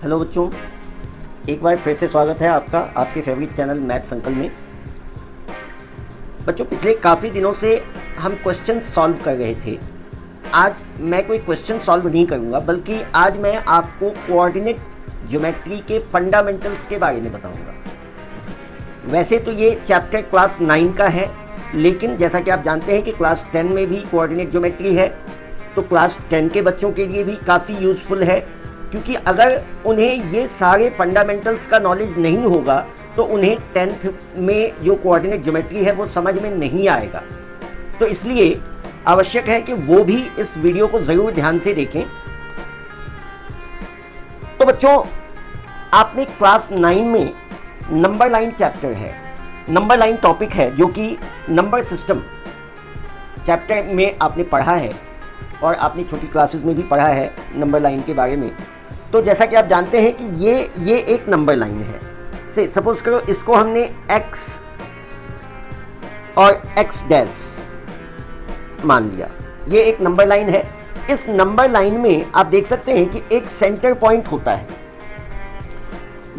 Hello बच्चों, एक बार फिर से स्वागत है आपका आपके फेवरेट चैनल मैथ्स अंकल में। बच्चों, पिछले काफ़ी दिनों से हम क्वेश्चन सॉल्व कर रहे थे। आज मैं कोई क्वेश्चन सॉल्व नहीं करूंगा, बल्कि आज मैं आपको कोऑर्डिनेट ज्योमेट्री के फंडामेंटल्स के बारे में बताऊंगा। वैसे तो ये चैप्टर क्लास 9 का है, लेकिन जैसा कि आप जानते हैं कि क्लास 10 में भी कोऑर्डिनेट ज्योमेट्री है, तो क्लास 10 के बच्चों के लिए भी काफ़ी यूज़फुल है, क्योंकि अगर उन्हें ये सारे फंडामेंटल्स का नॉलेज नहीं होगा तो उन्हें 10th में जो कोऑर्डिनेट ज्योमेट्री है वो समझ में नहीं आएगा। तो इसलिए आवश्यक है कि वो भी इस वीडियो को ज़रूर ध्यान से देखें। तो बच्चों, आपने क्लास 9 में नंबर लाइन चैप्टर है, नंबर लाइन टॉपिक है, जो कि नंबर सिस्टम चैप्टर में आपने पढ़ा है और आपने छोटी क्लासेस में भी पढ़ा है नंबर लाइन के बारे में। तो जैसा कि आप जानते हैं कि ये एक नंबर लाइन है। से सपोज करो इसको हमने x और x डैश मान लिया, ये एक नंबर लाइन है। इस नंबर लाइन में आप देख सकते हैं कि एक सेंटर पॉइंट होता है,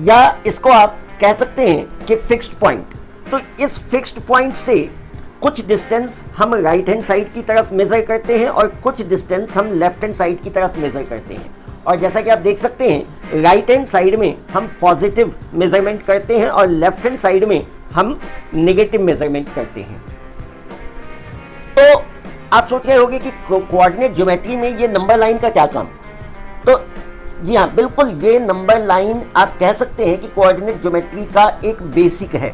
या इसको आप कह सकते हैं कि फिक्स्ड पॉइंट। तो इस फिक्स्ड पॉइंट से कुछ डिस्टेंस हम राइट हैंड साइड की तरफ मेज़र करते हैं और कुछ डिस्टेंस हम लेफ्ट हैंड साइड की तरफ मेज़र करते हैं। और जैसा कि आप देख सकते हैं, राइट हैंड साइड में हम पॉजिटिव मेज़रमेंट करते हैं और लेफ्ट हैंड साइड में हम नेगेटिव मेज़रमेंट करते हैं। तो आप सोच रहे होंगे कि कोऑर्डिनेट ज्योमेट्री में ये नंबर लाइन का क्या काम। तो जी हाँ, बिल्कुल, ये नंबर लाइन आप कह सकते हैं कि कोऑर्डिनेट ज्योमेट्री का एक बेसिक है।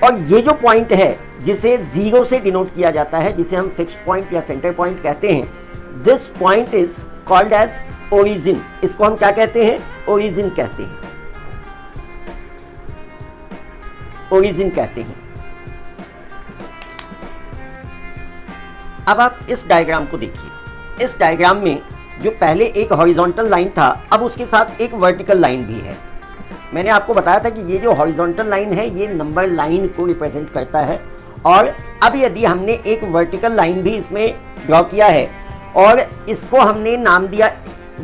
और ये जो पॉइंट है जिसे 0 से डिनोट किया जाता है, जिसे हम फिक्स्ड पॉइंट या सेंटर पॉइंट कहते हैं, this point is called as origin. इसको हम क्या कहते हैं? ओरिजिन कहते हैं, ओरिजिन कहते हैं। अब आप इस डायग्राम को देखिए। इस डायग्राम में जो पहले एक हॉरिजॉन्टल लाइन था, अब उसके साथ एक वर्टिकल लाइन भी है। मैंने आपको बताया था कि ये जो हॉरिजॉन्टल लाइन है ये नंबर लाइन को रिप्रेजेंट करता है। और अब यदि हमने एक वर्टिकल लाइन भी इसमें ड्रॉ किया है और इसको हमने नाम दिया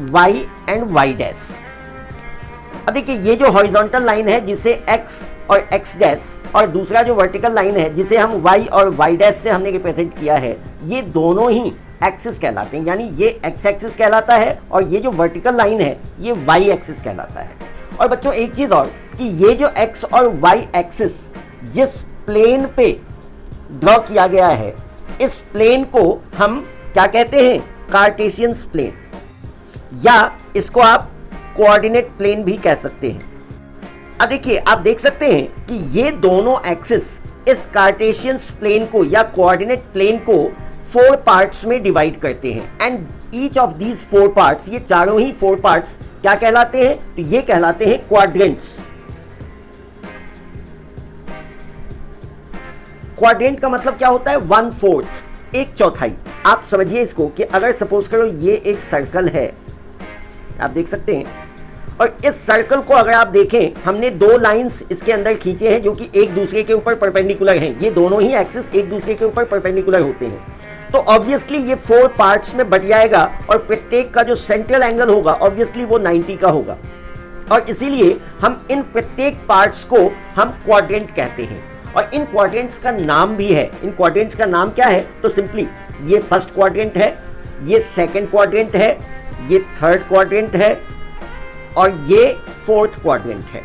y एंड y डैश। अब देखिए, ये जो हॉरिजॉन्टल लाइन है जिसे x और x डैश, और दूसरा जो वर्टिकल लाइन है जिसे हम y और y डैश से हमने रिप्रेजेंट किया है, ये दोनों ही एक्सिस कहलाते हैं। यानी ये x एक्सिस कहलाता है और ये जो वर्टिकल लाइन है ये y एक्सिस कहलाता है। और बच्चों, एक चीज और कि ये जो x और y एक्सिस जिस प्लेन पे ड्रॉ किया गया है, इस प्लेन को हम क्या कहते हैं? कार्टेशियन प्लेन, या इसको आप कोऑर्डिनेट प्लेन भी कह सकते हैं। अब देखिए, आप देख सकते हैं कि ये दोनों एक्सिस इस कार्टेशियन प्लेन को या कोऑर्डिनेट प्लेन को 4 पार्ट्स में डिवाइड करते हैं। And each of these 4 parts, ये चारों ही 4 पार्ट्स क्या कहलाते हैं? तो ये कहलाते हैं क्वाड्रेंट्स। क्वाड्रेंट का मतलब क्या होता है? 1/4, एक चौथाई। आप समझिए इसको कि अगर सपोज करो ये एक सर्कल है, आप देख सकते हैं, और इस सर्कल को अगर आप देखें, हमने 2 लाइंस इसके अंदर खींचे हैं जो कि एक दूसरे के ऊपर परपेंडिकुलर हैं। ये दोनों ही एक्सिस एक दूसरे के ऊपर परपेंडिकुलर होते हैं। तो ऑब्वियसली ये 4 पार्ट्स में बट जाएगा और प्रत्येक का जो सेंट्रल एंगल होगा ऑब्वियसली वो 90 का होगा। और इसीलिए हम इन प्रत्येक पार्ट्स को हम क्वाड्रेंट कहते हैं। और इन क्वाड्रेंट्स का नाम भी है। इन क्वाड्रेंट्स का नाम क्या है? तो सिंपली ये फर्स्ट क्वाड्रेंट है, ये सेकंड क्वाड्रेंट है, ये थर्ड क्वाड्रेंट है और ये फोर्थ क्वाड्रेंट है।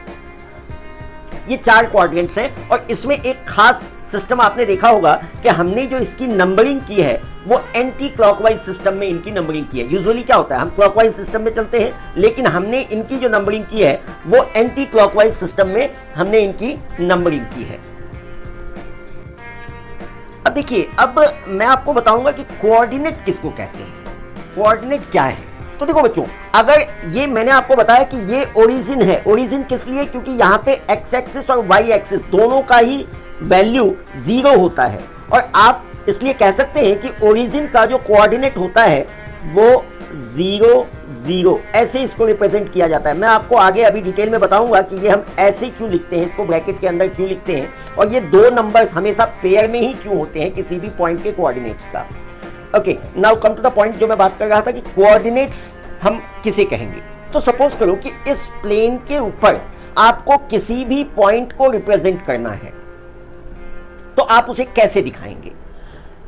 ये 4 क्वाड्रेंट्स हैं। और इसमें एक खास सिस्टम आपने देखा होगा कि हमने जो इसकी नंबरिंग की है वो एंटी क्लॉकवाइज सिस्टम में इनकी नंबरिंग की है। यूजुअली क्या होता है, हम क्लॉकवाइज सिस्टम में चलते हैं, लेकिन हमने इनकी जो नंबरिंग की है वो एंटी क्लॉकवाइज सिस्टम में हमने इनकी नंबरिंग की है। अब देखिए, अब मैं आपको बताऊंगा कि कोऑर्डिनेट किसको कहते हैं, कोऑर्डिनेट क्या है। तो देखो बच्चों, अगर ये मैंने आपको बताया कि ये ओरिजिन है। ओरिजिन किस लिए? क्योंकि यहाँ पे x एक्सिस और y एक्सिस दोनों का ही वैल्यू 0 होता है। और आप इसलिए कह सकते हैं कि ओरिजिन का जो कोऑर्डिनेट होता है वो 0 0 ऐसे इसको रिप्रेजेंट किया जाता है। मैं आपको आगे अभी डिटेल में बताऊंगा कि ये हम ऐसे क्यों लिखते हैं, इसको ब्रैकेट के अंदर क्यों लिखते हैं, और ये 2 नंबर्स हमेशा पेयर में ही क्यों होते हैं किसी भी पॉइंट के कोऑर्डिनेट्स का। Okay, now come to the point जो मैं बात कर रहा था कि कोऑर्डिनेट्स हम किसे कहेंगे। तो सपोज करो कि इस प्लेन के ऊपर आपको किसी भी पॉइंट को रिप्रेजेंट करना है, तो आप उसे कैसे दिखाएंगे?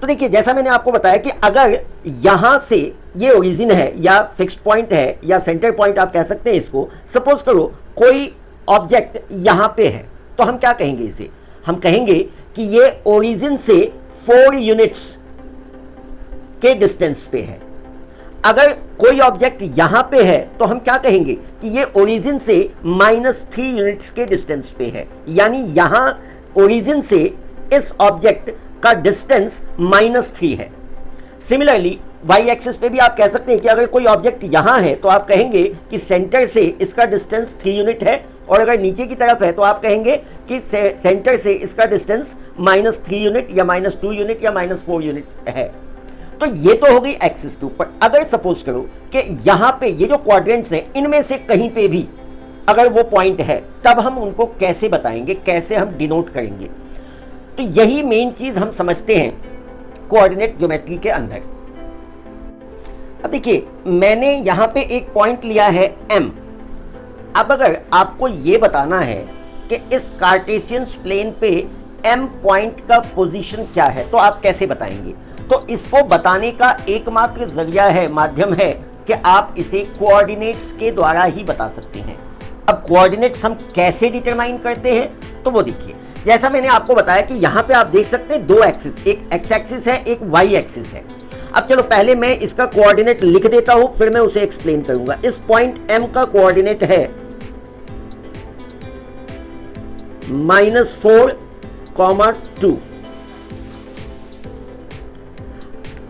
तो देखिए, जैसा मैंने आपको बताया कि अगर यहां से ये ओरिजिन है या फिक्स्ड पॉइंट है या सेंटर पॉइंट आप कह सकते हैं इसको, सपोज करो कोई ऑब्जेक्ट यहां पे है, तो हम क्या कहेंगे इसे? हम कहेंगे कि ये ओरिजिन से 4 यूनिट्स के डिस्टेंस पे है। अगर कोई ऑब्जेक्ट यहां पे है तो हम क्या कहेंगे कि ये ओरिजिन से -3 यूनिट्स के डिस्टेंस पे है, यानी यहां ओरिजिन से इस ऑब्जेक्ट का डिस्टेंस -3 है। सिमिलरली वाई एक्सिस पे भी आप कह सकते हैं कि अगर कोई ऑब्जेक्ट यहां है तो आप कहेंगे कि सेंटर से इसका डिस्टेंस 3 यूनिट है, और अगर नीचे की तरफ है तो आप कहेंगे कि सेंटर से इसका डिस्टेंस -3 यूनिट या -2 यूनिट या -4 यूनिट है। तो ये तो हो गई एक्सिस के ऊपर। अगर सपोज करो कि यहां पे ये जो क्वाड्रेंट्स हैं इनमें से कहीं पे भी अगर वो पॉइंट है, तब हम उनको कैसे बताएंगे, कैसे हम डिनोट करेंगे? तो यही मेन चीज हम समझते हैं कोऑर्डिनेट ज्योमेट्री के अंदर। अब देखिए, मैंने यहां पे एक पॉइंट लिया है M। अब अगर आपको ये बताना है कि इस कार्टेशियन प्लेन पे M पॉइंट का पोजीशन क्या है, तो आप कैसे बताएंगे? तो इसको बताने का एकमात्र जरिया है, माध्यम है कि आप इसे कोऑर्डिनेट्स के द्वारा ही बता सकते हैं। अब कोऑर्डिनेट्स हम कैसे डिटरमाइन करते हैं, तो वो देखिए, जैसा मैंने आपको बताया कि यहां पे आप देख सकते हैं 2 एक्सिस, एक एक्स एक्सिस है, एक वाई एक्सिस है। अब चलो पहले मैं इसका कोऑर्डिनेट लिख देता हूं, फिर मैं उसे एक्सप्लेन करूंगा। इस पॉइंट M का कोऑर्डिनेट है -4, 2।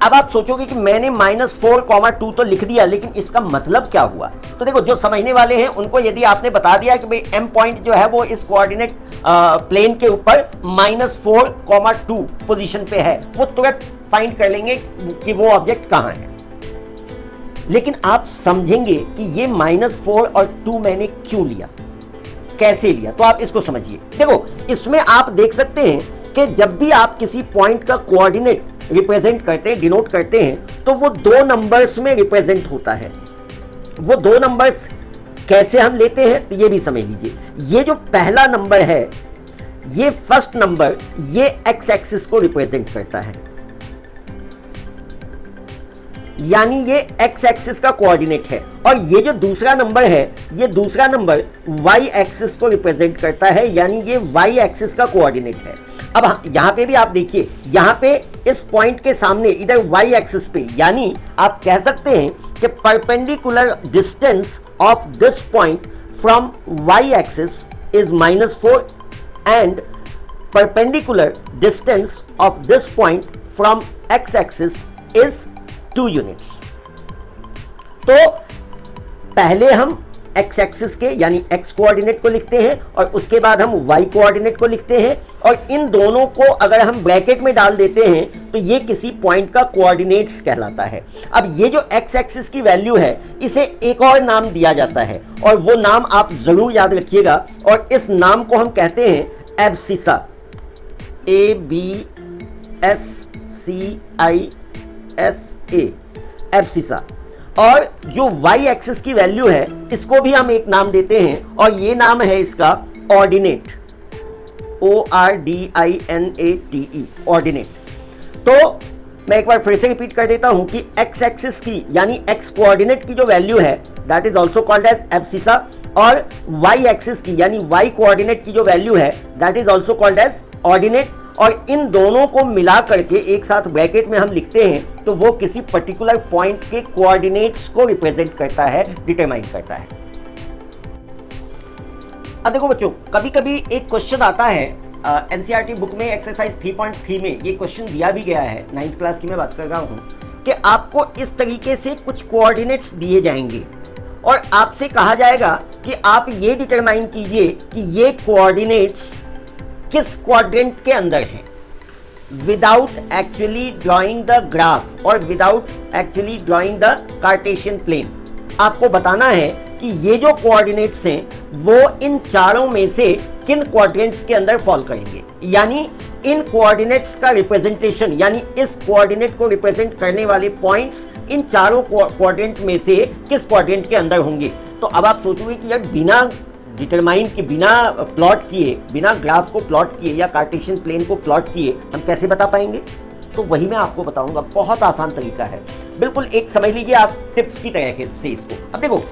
अब आप सोचोगे कि मैंने -4, 2 तो लिख दिया, लेकिन इसका मतलब क्या हुआ? तो देखो, जो समझने वाले हैं उनको यदि आपने बता दिया कि भाई M पॉइंट जो है वो इस कोऑर्डिनेट प्लेन के ऊपर -4, 2 पोजीशन पे है, वो तुरंत फाइंड कर लेंगे कि वो ऑब्जेक्ट कहां है। लेकिन आप समझेंगे कि ये -4 और 2 मैंने क्यों लिया, कैसे लिया, तो आप इसको समझिए। देखो, इसमें आप देख सकते हैं कि जब भी आप किसी पॉइंट का कोऑर्डिनेट रिप्रेजेंट करते हैं, डिनोट करते हैं, तो वो 2 नंबर्स में रिप्रेजेंट होता है। वो 2 नंबर्स कैसे हम लेते हैं, तो ये भी समझ लीजिए। ये जो पहला नंबर है, ये फर्स्ट नंबर, ये एक्स एक्सिस को रिप्रेजेंट करता है, यानी ये एक्स एक्सिस का कोऑर्डिनेट है। और ये जो दूसरा नंबर है, ये दूसरा नंबर वाई एक्सिस को रिप्रेजेंट करता है, यानी ये वाई एक्सिस का कोऑर्डिनेट है। अब यहां पे भी आप देखिए, यहां पे इस पॉइंट के सामने इधर वाई एक्सिस पे, यानी आप कह सकते हैं कि perpendicular distance of this point from Y axis is -4 and perpendicular distance of this point from X axis is 2 units. तो पहले हम एक्स एक्सिस के यानी एक्स कोऑर्डिनेट को लिखते हैं और उसके बाद हम वाई कोऑर्डिनेट को लिखते हैं, और इन दोनों को अगर हम ब्रैकेट में डाल देते हैं तो ये किसी पॉइंट का कोऑर्डिनेट्स कहलाता है। अब ये जो एक्स एक्सिस की वैल्यू है, इसे एक और नाम दिया जाता है, और वो नाम आप जरूर याद रखिएगा, और इस नाम को हम कहते हैं एब्सिसा, ABSCISA, एब्सिसा। और जो y एक्सिस की वैल्यू है, इसको भी हम एक नाम देते हैं, और ये नाम है इसका ऑर्डिनेट, ORDINATE, ऑर्डिनेट। तो मैं एक बार फिर से रिपीट कर देता हूं कि x एक्सिस की यानी x कोऑर्डिनेट की जो वैल्यू है, that is also called as abscissa, और y एक्सिस की यानी y कोऑर्डिनेट की जो वैल्यू है, that is also called as ordinate. और इन दोनों को मिला करके एक साथ ब्रैकेट में हम लिखते हैं, तो वो किसी पर्टिकुलर पॉइंट के कोऑर्डिनेट्स को रिप्रेजेंट करता है, डिटरमाइन करता है। अब देखो बच्चों, कभी कभी एक क्वेश्चन आता है एनसीईआरटी बुक में एक्सरसाइज 3.3 में, ये क्वेश्चन दिया भी गया है, 9th क्लास की मैं बात कर रहा हूं, कि आपको इस तरीके से कुछ कोऑर्डिनेट्स दिए जाएंगे और आपसे कहा जाएगा कि आप ये डिटरमाइन कीजिए कि ये कोऑर्डिनेट्स किस क्वाड्रेंट के अंदर है, without actually drawing the graph और without actually drawing the Cartesian plane. आपको बताना है कि ये जो कोऑर्डिनेट्स हैं वो इन चारों में से किन क्वाड्रेंट्स के अंदर फॉल करेंगे, यानी इन कोऑर्डिनेट्स का रिप्रेजेंटेशन, यानी इस कोऑर्डिनेट को रिप्रेजेंट करने वाले पॉइंट्स इन चारों क्वाड्रेंट में से किस क्वाड्रेंट के अंदर होंगे। तो अब आप सोचोगे कि यार बिना डिटरमाइन के, बिना प्लॉट किए, बिना ग्राफ को प्लॉट किए या कार्टेशियन प्लेन को प्लॉट किए हम कैसे बता पाएंगे? तो वही मैं आपको बताऊंगा, बहुत आसान तरीका है, बिल्कुल एक समझ लीजिए आप टिप्स की तरह से इसको। अब देखो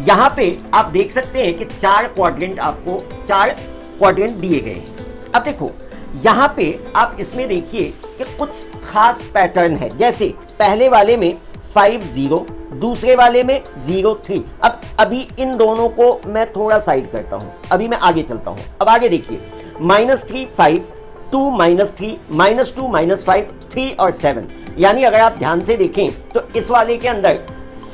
यहाँ पे आप देख सकते हैं कि 4 क्वाड्रेंट, आपको 4 क्वाड्रेंट दिए गए हैं। अब देखो यहाँ पे आप इसमें देखिए कि कुछ खास पैटर्न है, जैसे पहले वाले में 5 0, दूसरे वाले में 0 3। अब अभी इन दोनों को मैं थोड़ा साइड करता हूं, अभी मैं आगे चलता हूं। अब आगे देखिए -3 5, 2 -3, -2 -5, 3 और 7। यानी अगर आप ध्यान से देखें तो इस वाले के अंदर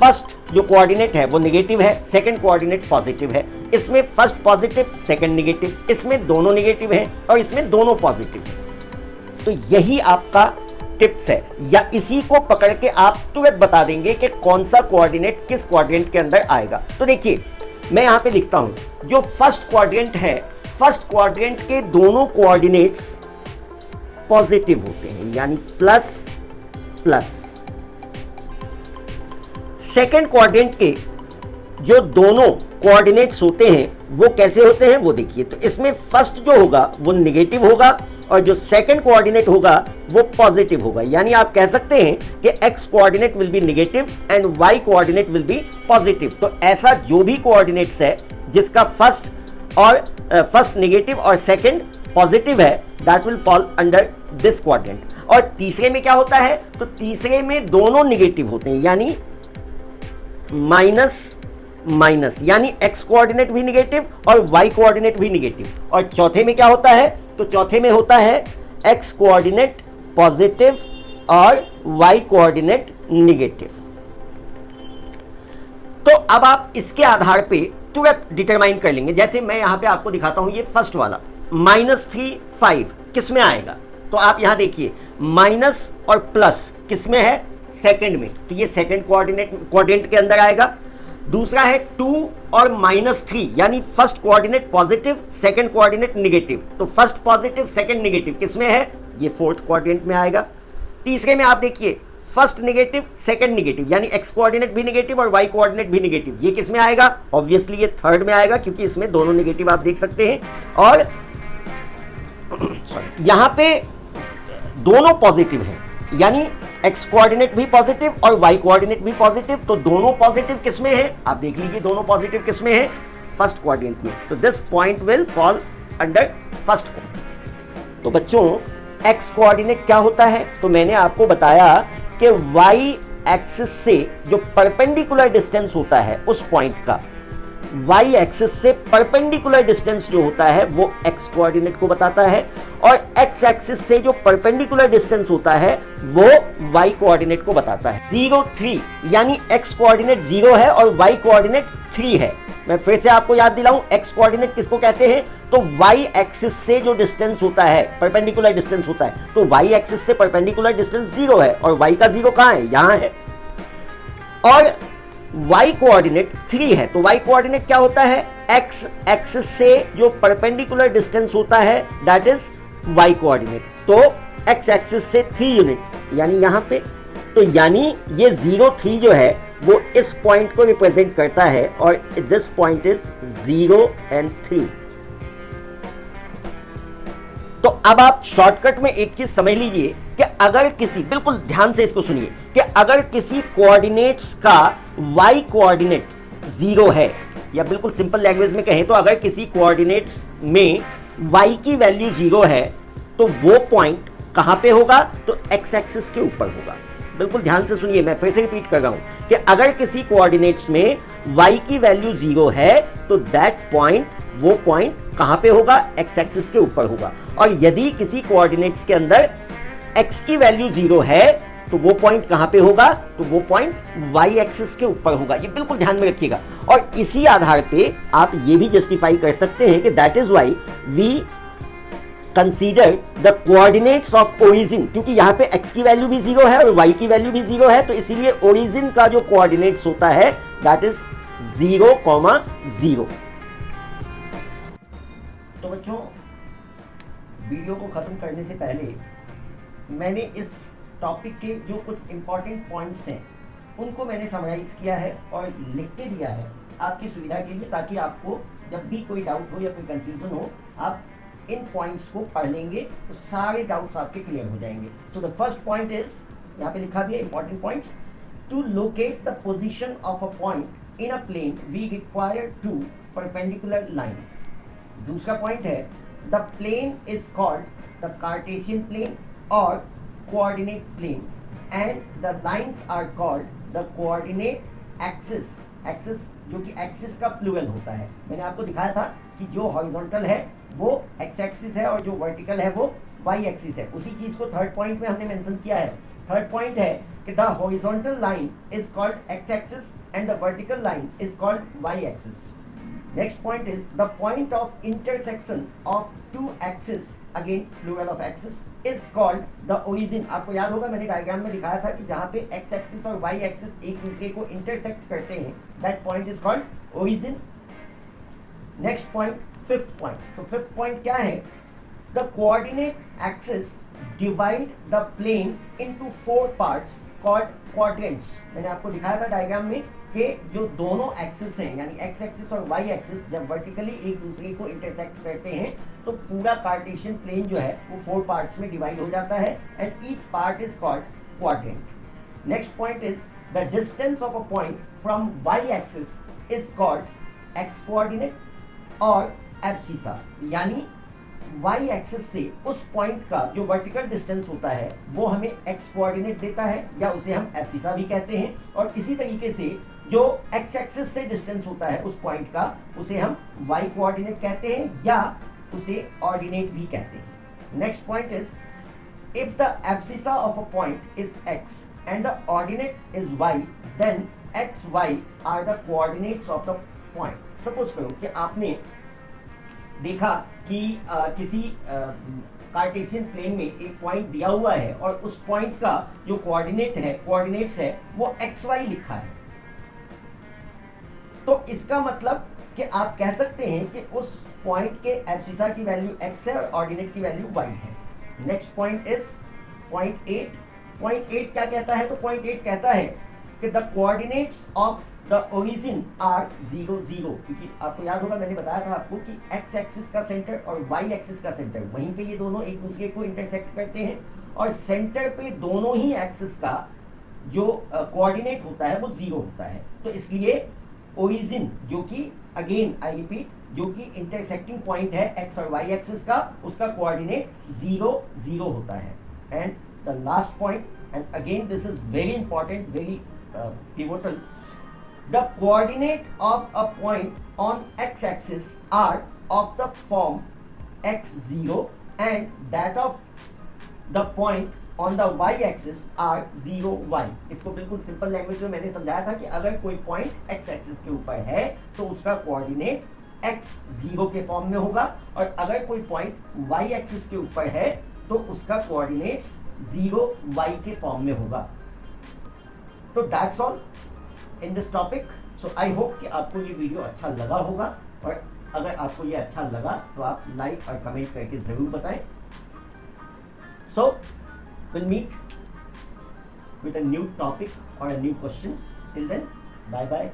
फर्स्ट जो कोऑर्डिनेट है वो नेगेटिव है, सेकंड कोऑर्डिनेट पॉजिटिव है। इसमें फर्स्ट पॉजिटिव, सेकंड नेगेटिव, इसमें दोनों नेगेटिव हैं और इसमें दोनों पॉजिटिव हैं। तो यही आपका टिप्स है, या इसी को पकड़ के आप तुरंत बता देंगे कि कौन सा कोऑर्डिनेट किस क्वाड्रेंट के अंदर आएगा। तो देखिए मैं यहां पे लिखता हूं, जो फर्स्ट क्वाड्रेंट है, फर्स्ट क्वाड्रेंट के दोनों कोऑर्डिनेट्स पॉजिटिव होते हैं, यानी प्लस प्लस। सेकंड क्वाड्रेंट के जो दोनों कोऑर्डिनेट्स होते हैं वो कैसे होते हैं वो देखिए। तो इसमें फर्स्ट जो होगा वो नेगेटिव होगा और जो सेकंड कोऑर्डिनेट होगा वो पॉजिटिव होगा। यानी आप कह सकते हैं कि x coordinate will be negative and y coordinate will be positive. तो ऐसा जो भी कोऑर्डिनेट्स है जिसका फर्स्ट नेगेटिव और सेकंड पॉजिटिव है, that will fall under this quadrant. और तीसरे में क्या होता है? तो तीसरे में दोनों नेगेटिव होते हैं, यानी माइनस माइनस, यानी x कोऑर्डिनेट भी नेगेटिव और y कोऑर्डिनेट भी नेगेटिव। और चौथे में क्या होता है? तो चौथे में होता है x कोऑर्डिनेट पॉजिटिव और y कोऑर्डिनेट नेगेटिव। तो अब आप इसके आधार पे तुरंत डिटरमाइन कर लेंगे। जैसे मैं यहां पे आपको दिखाता हूं, ये फर्स्ट वाला -3 5 किस में आएगा? तो आप यहां देखिए माइनस और प्लस किस में है? सेकंड में। तो ये सेकंड क्वाड्रेंट के अंदर आएगा। दूसरा है 2 और -3, यानी first coordinate positive, second coordinate negative. तो फर्स्ट पॉजिटिव, सेकंड नेगेटिव किस में है? ये फोर्थ क्वाड्रेंट में आएगा। तीसरे में आप देखिए फर्स्ट नेगेटिव, सेकंड नेगेटिव, यानी x कोऑर्डिनेट भी नेगेटिव और y कोऑर्डिनेट भी नेगेटिव। ये किस में आएगा? ऑब्वियसली ये थर्ड में आएगा, क्योंकि इसमें दोनों नेगेटिव आप देख सकते हैं। और यहां पे दोनों पॉजिटिव हैं, यानी x कोऑर्डिनेट भी पॉजिटिव और y कोऑर्डिनेट भी पॉजिटिव। तो दोनों पॉजिटिव किस में है? आप देख लीजिए दोनों पॉजिटिव किस में है? फर्स्ट क्वाड्रेंट में। तो this point will fall under first quadrant. तो बच्चों x कोऑर्डिनेट क्या होता है? तो मैंने आपको बताया कि y एक्सिस से जो परपेंडिकुलर डिस्टेंस होता है उस पॉइंट का, y एक्सिस से परपेंडिकुलर डिस्टेंस जो होता है वो x कोऑर्डिनेट को बताता है, और x एक्सिस से जो परपेंडिकुलर डिस्टेंस होता है वो y कोऑर्डिनेट को बताता है। 0 3, यानी x कोऑर्डिनेट 0 है और y कोऑर्डिनेट 3 है। मैं फिर से आपको याद दिलाऊं, x कोऑर्डिनेट किसको कहते हैं? तो y एक्सिस से जो डिस्टेंस होता है, परपेंडिकुलर डिस्टेंस होता है, तो y एक्सिस से परपेंडिकुलर डिस्टेंस 0 है और y का 0 कहां है? यहां है। और y कोऑर्डिनेट 3 है, तो y कोऑर्डिनेट क्या होता है? x एक्सिस से जो परपेंडिकुलर डिस्टेंस होता है दैट इज y कोऑर्डिनेट। तो x एक्सिस से 3 यूनिट, यानी यहां पे। तो यानी ये 0 3 जो है वो इस पॉइंट को रिप्रेजेंट करता है, और दिस पॉइंट इज 0 and 3। तो अब आप शॉर्टकट में एक चीज समझ लीजिए कि अगर किसी, बिल्कुल ध्यान से इसको सुनिए, कि अगर किसी कोऑर्डिनेट्स का y कोऑर्डिनेट 0 है, या बिल्कुल सिंपल लैंग्वेज में कहें तो अगर किसी कोऑर्डिनेट्स में y की वैल्यू 0 है तो वो पॉइंट कहां पे होगा? तो x एक्सिस के ऊपर होगा। बिल्कुल ध्यान से सुनिए, मैं फिर से रिपीट कर रहा हूं कि अगर किसी कोऑर्डिनेट्स में y की वैल्यू 0 है तो दैट पॉइंट, वो पॉइंट कहां पे होगा? x एक्सिस के ऊपर होगा। और यदि किसी कोऑर्डिनेट्स के अंदर x की वैल्यू 0 है तो वो पॉइंट कहां पे होगा? तो वो पॉइंट y एक्सिस के ऊपर होगा। ये बिल्कुल ध्यान में रखिएगा। और इसी आधार पे आप ये भी जस्टिफाई कर सकते हैं कि that is why we consider the coordinates of origin, क्योंकि यहां पे x की वैल्यू भी 0 है और y की वैल्यू भी 0 है, तो इसीलिए ओरिजिन का जो कोऑर्डिनेट्स होता है दैट इज 0, 0। तो बच्चों वीडियो को खत्म करने से पहले मैंने इस टॉपिक के जो कुछ इंपॉर्टेंट पॉइंट्स हैं उनको मैंने समराइज किया है और लिख के दिया है आपकी सुविधा के लिए, ताकि आपको जब भी कोई डाउट हो या कोई कंफ्यूजन हो, आप इन पॉइंट्स को पढ़ लेंगे तो सारे डाउट्स आपके क्लियर हो जाएंगे। So the first point is, यहाँ पे लिखा भी है important points, to locate the position of a point in a plane we require 2 perpendicular lines. दूसरा पॉइंट है, the plane is called the Cartesian plane और coordinate plane and the lines are called the coordinate axis. Axis जो कि axis का plural होता है। मैंने आपको दिखाया था कि जो हॉरिजॉन्टल है वो एक्स एक्सिस है और जो वर्टिकल है वो वाई एक्सिस है। उसी चीज को थर्ड पॉइंट में हमने मेंशन किया है। थर्ड पॉइंट है कि the horizontal line is called x axis and the vertical line is called y axis. Next point is the point of intersection of two axis, again plural of axis, is called the origin. आपको याद होगा मैंने diagram में दिखाया था कि जहां पे एक्स एक्सिस और वाई एक्सिस एक दूसरे को इंटरसेक्ट करते हैं, that point is called origin. Next point, fifth point. तो फिफ्थ पॉइंट क्या है, the coordinate axis divide the plane into 4 parts called quadrants. मैंने आपको दिखाया था डायग्राम में कि जो दोनों एक्सिस हैं, यानी एक्स एक्सिस और वाई एक्सिस, जब वर्टिकली एक दूसरे को इंटरसेक्ट करते हैं तो पूरा कार्टेशियन प्लेन जो है वो 4 पार्ट्स में डिवाइड हो जाता है and each part is called quadrant. Next point is the distance of a point from Y axis is called x coordinate और एब्सिसा, यानी वाई एक्सिस से उस पॉइंट का जो वर्टिकल डिस्टेंस होता है वो हमें एक्स कोऑर्डिनेट देता है, या उसे हम एब्सिसा भी कहते हैं। और इसी तरीके से जो एक्स एक्सिस से डिस्टेंस होता है उस पॉइंट का, उसे हम वाई कोऑर्डिनेट कहते हैं या उसे ऑर्डिनेट भी कहते हैं। Next point is, if the abscissa of a point is x and the ordinate is y, then x y are the coordinates of the point. Suppose करो कि आपने देखा कि किसी कार्टेशियन प्लेन में एक पॉइंट दिया हुआ है और उस पॉइंट का जो कोऑर्डिनेट्स है वो एक्स वाई लिखा है, तो इसका मतलब कि आप कह सकते हैं कि उस पॉइंट के एब्सिसा की वैल्यू एक्स है और ऑर्डिनेट की वैल्यू वाई है। Next point is point 8। Point 8 क्या कहता है, तो पॉइंट 8 कहता है कि the coordinates of the origin are 0 0, क्योंकि आपको याद होगा मैंने बताया था आपको कि एक्स एक्सिस का सेंटर और वाई एक्सिस का सेंटर, वहीं पे ये दोनों एक दूसरे को इंटरसेक्ट करते हैं और सेंटर पे दोनों ही एक्सिस का जो कोऑर्डिनेट होता है वो 0 होता है। तो इसलिए ओरिजिन, जो कि अगेन आई रिपीट, जो कि इंटरसेक्टिंग पॉइंट है एक्स और वाई एक्सिस का, उसका कोऑर्डिनेट 0 0 होता है। And the last point, and again this is very important, very pivotal, the coordinate of a point on x-axis are of the form x0 and that of the point on the y-axis are 0 y। इसको बिल्कुल simple language में मैंने समझाया था कि अगर कोई point x-axis के ऊपर है तो उसका कोऑर्डिनेट x0 के फॉर्म में होगा, और अगर कोई पॉइंट y-axis के ऊपर है तो उसका कोऑर्डिनेट्स 0 y के फॉर्म में होगा। तो that's all in this topic. So I hope कि आपको ये वीडियो अच्छा लगा होगा, और अगर आपको ये अच्छा लगा तो आप लाइक और कमेंट करके ज़रूर बताएं। So will meet with a new topic और a new question. Till then, bye bye.